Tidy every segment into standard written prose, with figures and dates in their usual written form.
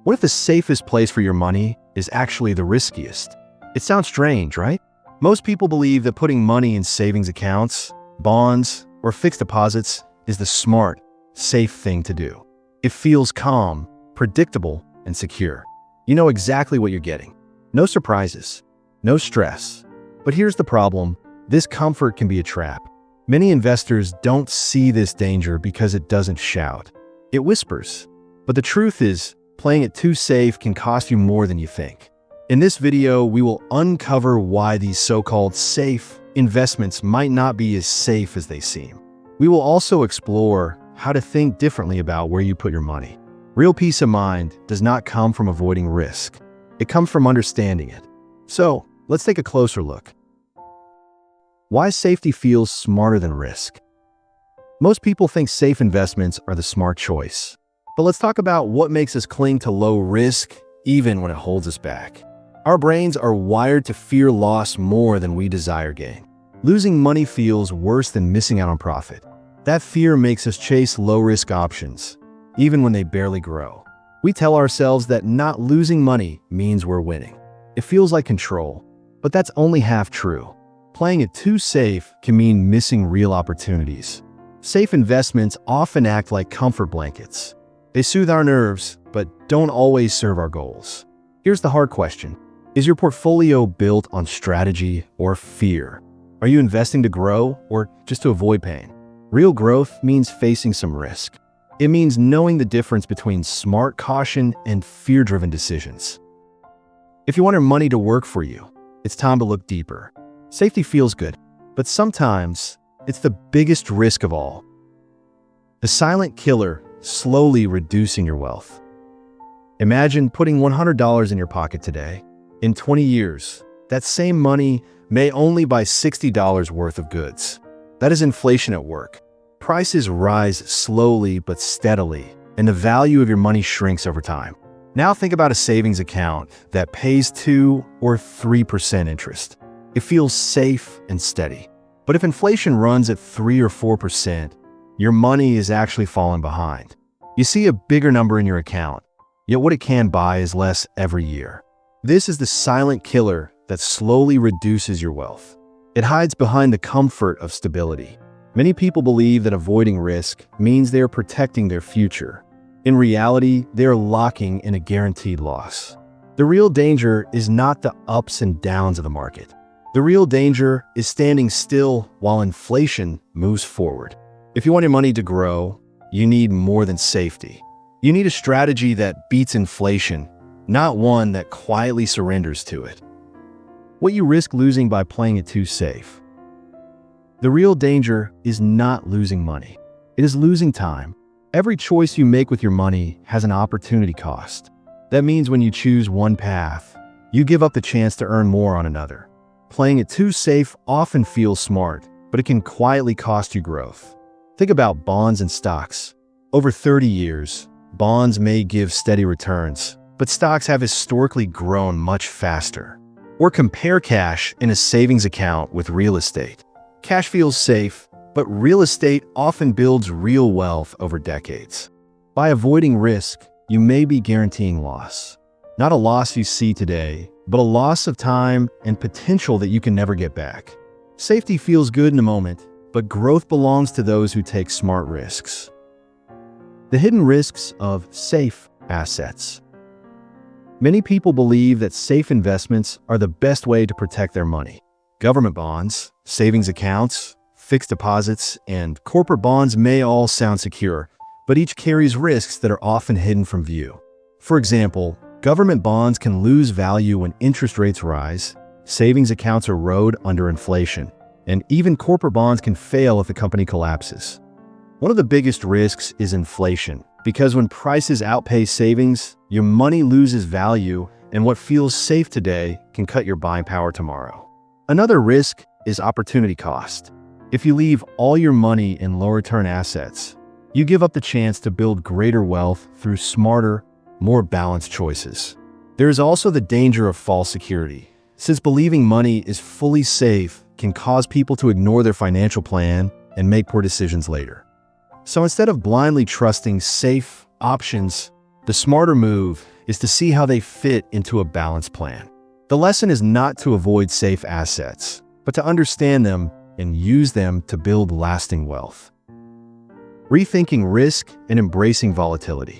What if the safest place for your money is actually the riskiest? It sounds strange, right? Most people believe that putting money in savings accounts, bonds, or fixed deposits is the smart, safe thing to do. It feels calm, predictable, and secure. You know exactly what you're getting. No surprises, no stress. But here's the problem: this comfort can be a trap. Many investors don't see this danger because it doesn't shout. It whispers. But the truth is, playing it too safe can cost you more than you think. In this video, we will uncover why these so-called safe investments might not be as safe as they seem. We will also explore how to think differently about where you put your money. Real peace of mind does not come from avoiding risk. It comes from understanding it. So, let's take a closer look. Why safety feels smarter than risk. Most people think safe investments are the smart choice. But let's talk about what makes us cling to low risk even when it holds us back. Our brains are wired to fear loss more than we desire gain. Losing money feels worse than missing out on profit. That fear makes us chase low-risk options, even when they barely grow. We tell ourselves that not losing money means we're winning. It feels like control, but that's only half true. Playing it too safe can mean missing real opportunities. Safe investments often act like comfort blankets. They soothe our nerves, but don't always serve our goals. Here's the hard question. Is your portfolio built on strategy or fear? Are you investing to grow or just to avoid pain? Real growth means facing some risk. It means knowing the difference between smart caution and fear-driven decisions. If you want your money to work for you, it's time to look deeper. Safety feels good, but sometimes it's the biggest risk of all. The silent killer slowly reducing your wealth. Imagine putting $100 in your pocket today. In 20 years, that same money may only buy $60 worth of goods. That is inflation at work. Prices rise slowly but steadily, and the value of your money shrinks over time. Now think about a savings account that pays 2 or 3% interest. It feels safe and steady. But if inflation runs at 3 or 4%, your money is actually falling behind. You see a bigger number in your account, yet what it can buy is less every year. This is the silent killer that slowly reduces your wealth. It hides behind the comfort of stability. Many people believe that avoiding risk means they are protecting their future. In reality, they are locking in a guaranteed loss. The real danger is not the ups and downs of the market. The real danger is standing still while inflation moves forward. If you want your money to grow, you need more than safety. You need a strategy that beats inflation, not one that quietly surrenders to it. What you risk losing by playing it too safe. The real danger is not losing money. It is losing time. Every choice you make with your money has an opportunity cost. That means when you choose one path, you give up the chance to earn more on another. Playing it too safe often feels smart, but it can quietly cost you growth. Think about bonds and stocks. Over 30 years, bonds may give steady returns, but stocks have historically grown much faster. Or compare cash in a savings account with real estate. Cash feels safe, but real estate often builds real wealth over decades. By avoiding risk, you may be guaranteeing loss. Not a loss you see today, but a loss of time and potential that you can never get back. Safety feels good in a moment, but growth belongs to those who take smart risks. The hidden risks of safe assets. Many people believe that safe investments are the best way to protect their money. Government bonds, savings accounts, fixed deposits, and corporate bonds may all sound secure, but each carries risks that are often hidden from view. For example, government bonds can lose value when interest rates rise, savings accounts erode under inflation, and even corporate bonds can fail if the company collapses. One of the biggest risks is inflation, because when prices outpace savings, your money loses value, and what feels safe today can cut your buying power tomorrow. Another risk is opportunity cost. If you leave all your money in low-return assets, you give up the chance to build greater wealth through smarter, more balanced choices. There is also the danger of false security, since believing money is fully safe can cause people to ignore their financial plan and make poor decisions later. So instead of blindly trusting safe options, the smarter move is to see how they fit into a balanced plan. The lesson is not to avoid safe assets, but to understand them and use them to build lasting wealth. Rethinking risk and embracing volatility.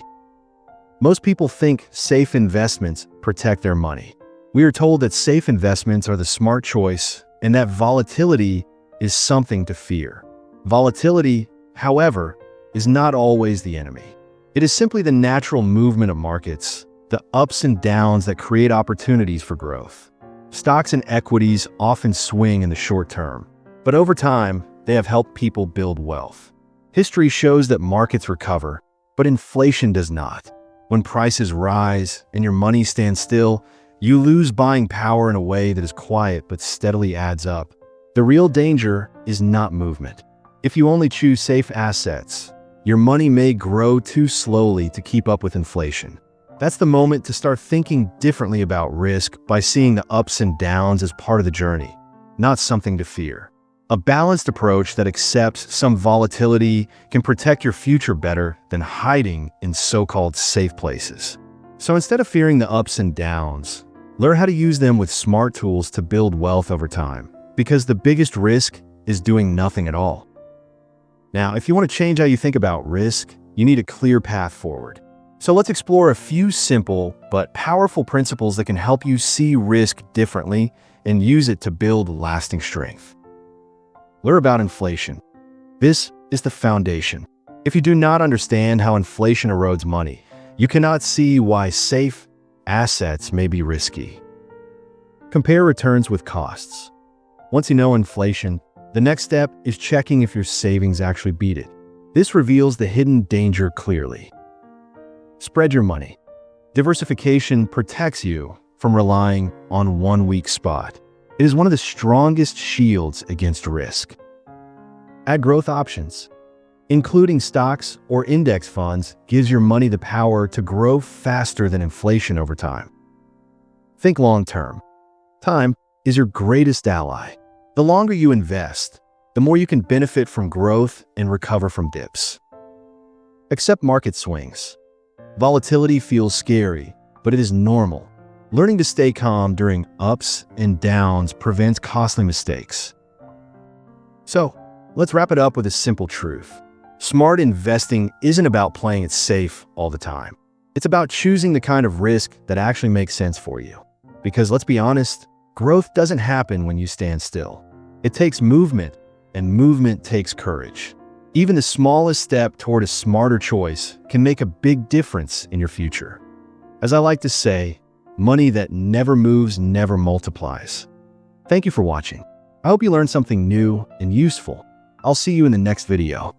Most people think safe investments protect their money. We are told that safe investments are the smart choice and that volatility is something to fear. Volatility, however, is not always the enemy. It is simply the natural movement of markets, the ups and downs that create opportunities for growth. Stocks and equities often swing in the short term, but over time, they have helped people build wealth. History shows that markets recover, but inflation does not. When prices rise and your money stands still, you lose buying power in a way that is quiet but steadily adds up. The real danger is not movement. If you only choose safe assets, your money may grow too slowly to keep up with inflation. That's the moment to start thinking differently about risk by seeing the ups and downs as part of the journey, not something to fear. A balanced approach that accepts some volatility can protect your future better than hiding in so-called safe places. So instead of fearing the ups and downs, learn how to use them with smart tools to build wealth over time, because the biggest risk is doing nothing at all. Now, if you want to change how you think about risk, you need a clear path forward. So let's explore a few simple but powerful principles that can help you see risk differently and use it to build lasting strength. Learn about inflation. This is the foundation. If you do not understand how inflation erodes money, you cannot see why safe assets may be risky. Compare returns with costs. Once you know inflation, the next step is checking if your savings actually beat it. This reveals the hidden danger clearly. Spread your money. Diversification protects you from relying on one weak spot. It is one of the strongest shields against risk. Add growth options. Including stocks or index funds gives your money the power to grow faster than inflation over time. Think long-term. Time is your greatest ally. The longer you invest, the more you can benefit from growth and recover from dips. Accept market swings. Volatility feels scary, but it is normal. Learning to stay calm during ups and downs prevents costly mistakes. So, let's wrap it up with a simple truth. Smart investing isn't about playing it safe all the time. It's about choosing the kind of risk that actually makes sense for you. Because let's be honest, growth doesn't happen when you stand still. It takes movement, and movement takes courage. Even the smallest step toward a smarter choice can make a big difference in your future. As I like to say, money that never moves never multiplies. Thank you for watching. I hope you learned something new and useful. I'll see you in the next video.